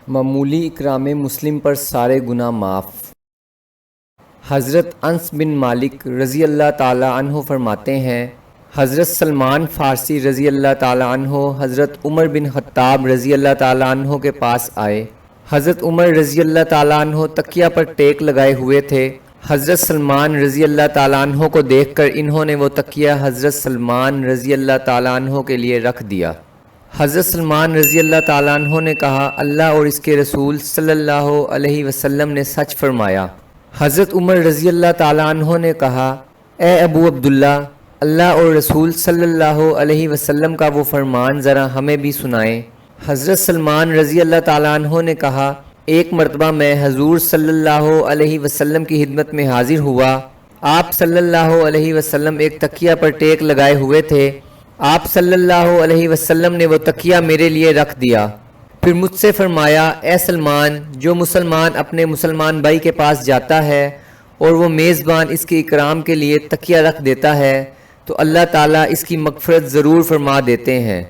معمولی اکرام مسلم پر سارے گناہ معاف۔ حضرت انس بن مالک رضی اللہ تعالی عنہ فرماتے ہیں، حضرت سلمان فارسی رضی اللہ تعالی عنہ حضرت عمر بن خطاب رضی اللہ تعالی عنہ کے پاس آئے۔ حضرت عمر رضی اللہ تعالی عنہ تکیہ پر ٹیک لگائے ہوئے تھے۔ حضرت سلمان رضی اللہ تعالی عنہ کو دیکھ کر انہوں نے وہ تکیہ حضرت سلمان رضی اللہ تعالی عنہ کے لیے رکھ دیا۔ حضرت سلمان رضی اللہ تعالی عنہ نے کہا، اللہ اور اس کے رسول صلی اللہ علیہ وسلم نے سچ فرمایا۔ حضرت عمر رضی اللہ تعالی عنہ نے کہا، اے ابو عبداللہ، اللہ اور رسول صلی اللہ علیہ وسلم کا وہ فرمان ذرا ہمیں بھی سنائیں۔ حضرت سلمان رضی اللہ تعالی عنہ نے کہا، ایک مرتبہ میں حضور صلی اللہ علیہ وسلم کی خدمت میں حاضر ہوا۔ آپ صلی اللہ علیہ وسلم ایک تکیہ پر ٹیک لگائے ہوئے تھے۔ آپ صلی اللہ علیہ وسلم نے وہ تکیہ میرے لیے رکھ دیا، پھر مجھ سے فرمایا، اے سلمان، جو مسلمان اپنے مسلمان بھائی کے پاس جاتا ہے اور وہ میزبان اس کے اکرام کے لیے تکیہ رکھ دیتا ہے تو اللہ تعالیٰ اس کی مغفرت ضرور فرما دیتے ہیں۔